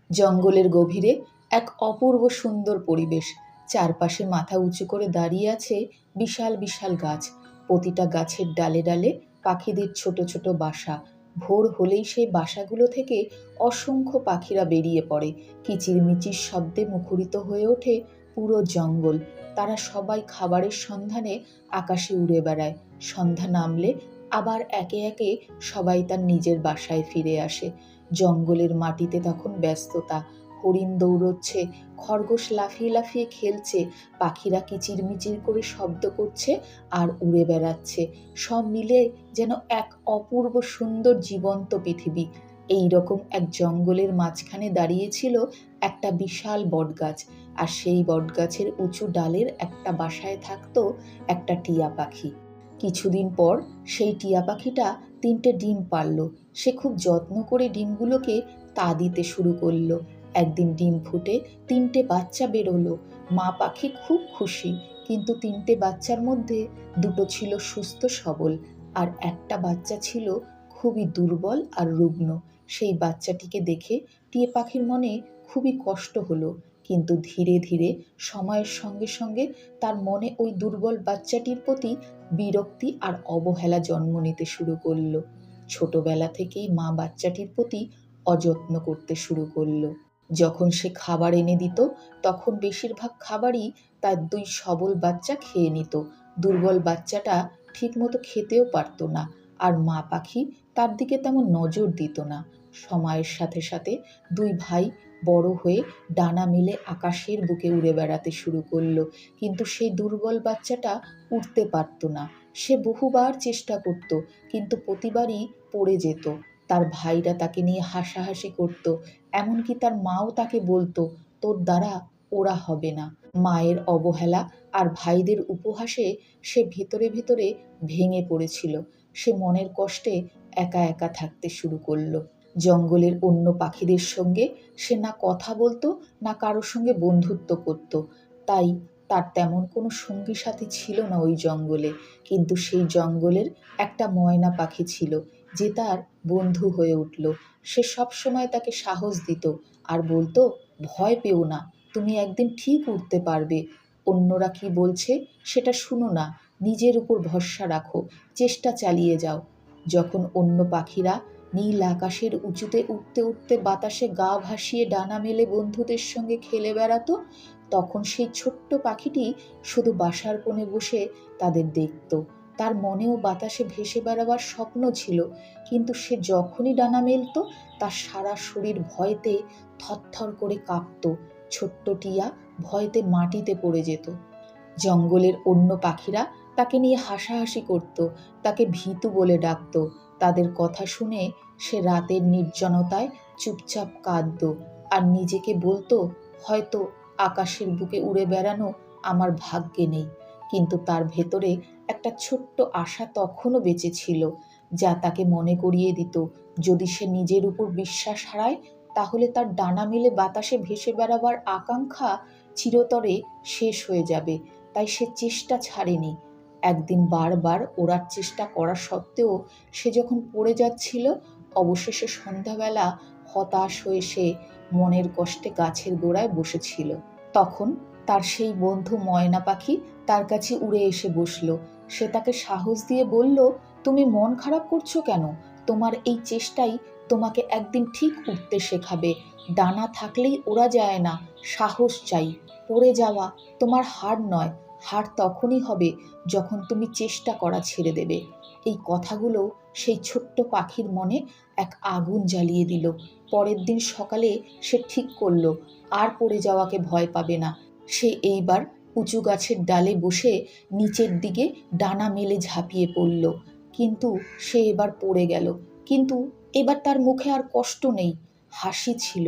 জঙ্গলের গভীরে এক অপূর্ব সুন্দর পরিবেশ। চারপাশে মাথা উঁচু করে দাঁড়িয়ে আছে বিশাল বিশাল গাছ। প্রতিটা গাছের ডালে ডালে পাখিদের ছোট ছোট বাসা। ভোর হলেই সেই বাসাগুলো থেকে অসংখ্য পাখিরা বেরিয়ে পড়ে। কিচিরমিচির শব্দে মুখরিত হয়ে ওঠে পুরো জঙ্গল। তারা সবাই খাবারের সন্ধানে আকাশে উড়ে বেড়ায়। সন্ধ্যা নামলে আবার একে একে সবাই তার নিজের বাসায় ফিরে আসে। জঙ্গলের মাটিতে তখন ব্যস্ততা। হরিণ দৌড়চ্ছে, খরগোশ লাফিয়ে লাফিয়ে খেলছে, পাখিরা কিচিরমিচির করে শব্দ করছে আর উড়ে বেড়াচ্ছে। সব মিলে যেন এক অপূর্ব সুন্দর জীবন্ত পৃথিবী। এই রকম এক জঙ্গলের মাঝখানে দাঁড়িয়েছিল একটা বিশাল বটগাছ। আর সেই বটগাছের উঁচু ডালের একটা বাসায় থাকতো একটা টিয়া পাখি। কিছুদিন পর সেই টিয়া পাখিটা 3টে ডিম পারল। সে খুব যত্ন করে ডিমগুলোকে তা দিতে শুরু করলো। একদিন ডিম ফুটে 3টে বাচ্চা বেরোলো। মা পাখি খুব খুশি, কিন্তু 3টে বাচ্চার মধ্যে 2টো ছিল সুস্থ সবল, আর একটা বাচ্চা ছিল খুবই দুর্বল আর রুগ্ন। সেই বাচ্চাটিকে দেখে টিয়া পাখির মনে খুবই কষ্ট হলো, কিন্তু ধীরে ধীরে সময়ের সঙ্গে সঙ্গে তার মনে ওই দুর্বল বাচ্চাটির প্রতি বিরক্তি আর অবহেলা জন্ম নিতে শুরু করলো। ছোটবেলা থেকেই মা বাচ্চাটির প্রতি অযত্ন করতে শুরু করলো। যখন সে খাবার এনে দিত, তখন বেশিরভাগ খাবারই তার 2 সবল বাচ্চা খেয়ে নিত। দুর্বল বাচ্চাটা ঠিকমতো খেতেও পারত না, আর মা পাখি তার দিকে তেমন নজর দিত না। সময়ের সাথে সাথে 2 ভাই বড় হয়ে ডানা মেলে আকাশের বুকে উড়ে বেড়াতে শুরু করলো, কিন্তু সেই দুর্বল বাচ্চাটা উড়তে পারত না। সে বহুবার চেষ্টা করত, কিন্তু প্রতিবারই পড়ে যেত। তার ভাইরা তাকে নিয়ে হাসাহাসি করত, এমনকি তার মাও তাকে বলতো, তোর দ্বারা ওরা হবে না। মায়ের অবহেলা আর ভাইদের উপহাসে সে ভিতরে ভিতরে ভেঙে পড়েছিল। সে মনের কষ্টে একা একা থাকতে শুরু করলো। জঙ্গলের অন্য পাখিদের সঙ্গে সে না কথা বলতো, না কারোর সঙ্গে বন্ধুত্ব করত। তাই তার তেমন কোনো সঙ্গী সাথী ছিল না ওই জঙ্গলে। কিন্তু সেই জঙ্গলের একটা ময়না পাখি ছিল, যে তার বন্ধু হয়ে উঠল। সে সব সময় তাকে সাহস দিত আর বলতো, ভয় পেও না, তুমি একদিন ঠিক উঠতে পারবে। অন্যরা কি বলছে সেটা শুনো না, নিজের উপর ভরসা রাখো, চেষ্টা চালিয়ে যাও। যখন অন্য পাখিরা নীল আকাশের উঁচুতে উঠতে উঠতে বাতাসে গা ভাসিয়ে ডানা মেলে বন্ধুদের সঙ্গে খেলে বেড়াতো, তখন সেই ছোট্ট পাখিটি শুধু বাসার কোণে বসে তাদের দেখত। তার মনেও বাতাসে ভেসে বেড়াবার স্বপ্ন ছিল, কিন্তু সে যখনই ডানা মেলতো তার সারা শরীর ভয়তে থরথর করে কাঁপত। ছোট্ট টিয়া ভয়তে মাটিতে পড়ে যেত। জঙ্গলের অন্য পাখিরা তাকে নিয়ে হাসাহাসি করত, তাকে ভীতু বলে ডাকত। তাদের কথা শুনে সে রাতের নির্জনতায় চুপচাপ কাঁদত আর নিজেকে বলতো, হয়তো আকাশের বুকে উড়ে বেড়ানো আমার ভাগ্যে নেই। কিন্তু তার ভেতরে একটা ছোট্ট আশা তখনও বেঁচে ছিল, যা তাকে মনে করিয়ে দিত, যদি সে নিজের উপর বিশ্বাস হারায়, তাহলে তার ডানা মেলে বাতাসে ভেসে বেড়াবার আকাঙ্ক্ষা চিরতরে শেষ হয়ে যাবে। তাই সে চেষ্টা ছাড়েনি। একদিন বারবার ওড়ার চেষ্টা করা সত্ত্বেও সে যখন পড়ে যাচ্ছিল, অবশেষে সন্ধ্যাবেলা হতাশ হয়ে সে মনের কষ্টে গাছের গোড়ায় বসেছিল। তখন তার সেই বন্ধু ময়না পাখি তার কাছে উড়ে এসে বসল। সে তাকে সাহস দিয়ে বলল, তুমি মন খারাপ করছো কেন? তোমার এই চেষ্টাই তোমাকে একদিন ঠিক উঠতে শেখাবে। ডানা থাকলেই ওড়া যায় না, সাহস চাই। পড়ে যাওয়া তোমার হার নয়, হার তখনই হবে যখন তুমি চেষ্টা করা ছেড়ে দেবে। এই কথাগুলো সেই ছোট্ট পাখির মনে এক আগুন জ্বালিয়ে দিল। পরের দিন সকালে সে ঠিক করলো আর পড়ে যাওয়াকে ভয় পাবে না। সে এইবার উঁচু গাছের ডালে বসে নিচের দিকে ডানা মেলে ঝাঁপিয়ে পড়ল। কিন্তু সে এবার পড়ে গেল, কিন্তু এবার তার মুখে আর কষ্ট নেই, হাসি ছিল।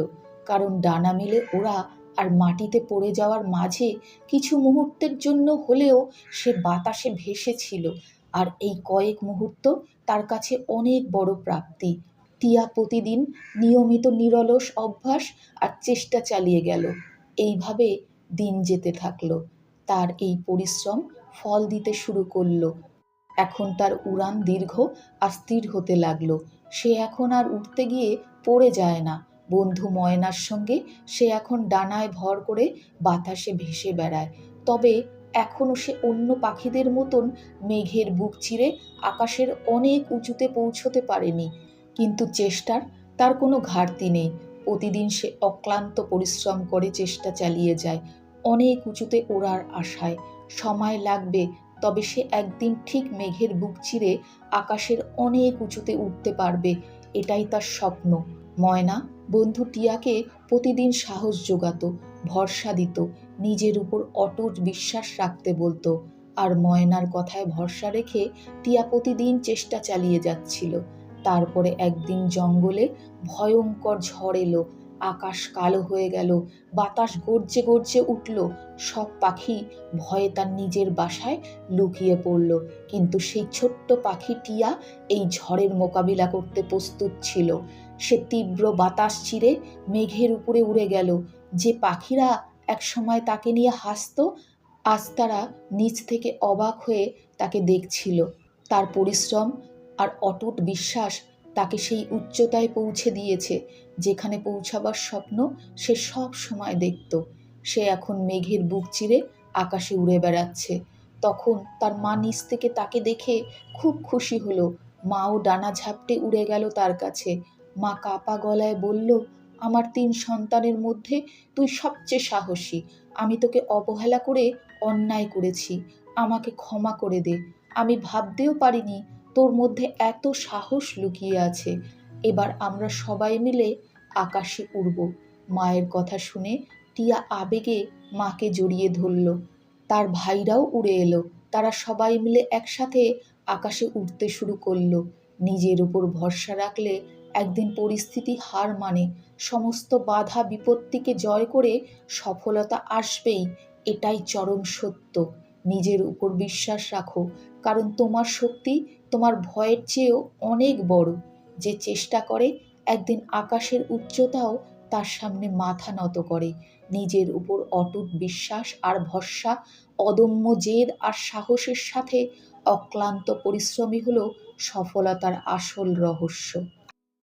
কারণ ডানা মেলে ওরা আর মাটিতে পড়ে যাওয়ার মাঝে কিছু মুহূর্তের জন্য হলেও সে বাতাসে ভেসেছিল। আর এই কয়েক মুহূর্ত তার কাছে অনেক বড় প্রাপ্তি। টিয়া প্রতিদিন নিয়মিত নিরলস অভ্যাস আর চেষ্টা চালিয়ে গেল। এইভাবে দিন যেতে থাকলো। তার এই পরিশ্রম ফল দিতে শুরু করলো। এখন তার উড়ান দীর্ঘ আর স্থির হতে লাগলো। সে এখন আর উঠতে গিয়ে পড়ে যায় না, বন্ধু ময়নার সঙ্গে সে এখন ডানায় ভর করে বাতাসে ভেসে বেড়ায়। তবে এখনো সে অন্য পাখিদের মতন মেঘের বুক চিরে আকাশের অনেক উঁচুতে পৌঁছতে পারেনি, কিন্তু চেষ্টার তার কোনো ঘাটতি নেই। প্রতিদিন সে অক্লান্ত পরিশ্রম করে চেষ্টা চালিয়ে যায় অনেক উঁচুতে ওড়ার আশায়। সময় লাগবে, তবে সে একদিন ঠিক মেঘের বুক চিরে আকাশের অনেক উঁচুতে উঠতে পারবে, এটাই তার স্বপ্ন। ময়না বন্ধু টিয়াকে প্রতিদিন সাহস জোগাতো, ভরসা দিত, নিজের উপর অটুট বিশ্বাস রাখতে বলতো। আর ময়নার কথায় ভরসা রেখে টিয়া প্রতিদিন চেষ্টা চালিয়ে যাচ্ছিল। তারপরে একদিন জঙ্গলে ভয়ঙ্কর ঝড় এলো, আকাশ কালো হয়ে গেল, বাতাস গর্জে গর্জে উঠল, সব পাখি ভয়ে তার নিজের বাসায় লুকিয়ে পড়ল। কিন্তু সেই ছোট্ট পাখি টিয়া এই ঝড়ের মোকাবিলা করতে প্রস্তুত ছিল। সে তীব্র বাতাস চিরে মেঘের উপরে উড়ে গেল। যে পাখিরা একসময় তাকে নিয়ে হাসতো, আজ তারা নিচ থেকে অবাক হয়ে তাকে দেখছিল। তার পরিশ্রম আর অটুট বিশ্বাস তাকে সেই উচ্চতায় পৌঁছে দিয়েছে যেখানে পৌঁছাবার স্বপ্ন সে সব সময় দেখত। সে এখন মেঘের বুক চিরে আকাশে উড়ে বেড়াচ্ছে। তখন তার মা নিচ থেকে তাকে দেখে খুব খুশি হলো। মাও ডানা ঝাপটে উড়ে গেল তার কাছে। মা কাপা গলায় বলল, আমার 3 সন্তানের মধ্যে তুই সবচেয়ে সাহসী। আমি তোকে অবহেলা করে অন্যায় করেছি, আমাকে ক্ষমা করে দে। আমি ভাবতেও পারিনি তোর মধ্যে এত সাহস লুকিয়ে আছে। এবার আমরা সবাই মিলে আকাশে উড়ব। মায়ের কথা শুনে টিয়া আবেগে মাকে জড়িয়ে ধরল। তার ভাইরাও উড়ে এলো। তারা সবাই মিলে একসাথে আকাশে উঠতে শুরু করলো। নিজের উপর ভরসা রাখলে একদিন পরিস্থিতি হার মানে, সমস্ত বাধা বিপত্তিকে জয় করে সফলতা আসবেই, এটাই চরম সত্য। নিজের উপর বিশ্বাস রাখো, কারণ তোমার শক্তি তোমার ভয়ের চেয়েও অনেক বড়। যে চেষ্টা করে একদিন আকাশের উচ্চতাও তার সামনে মাথা নত করে। নিজের উপর অটুট বিশ্বাস আর ভরসা, অদম্য জেদ আর সাহসের সাথে অক্লান্ত পরিশ্রমই হলো সফলতার আসল রহস্য।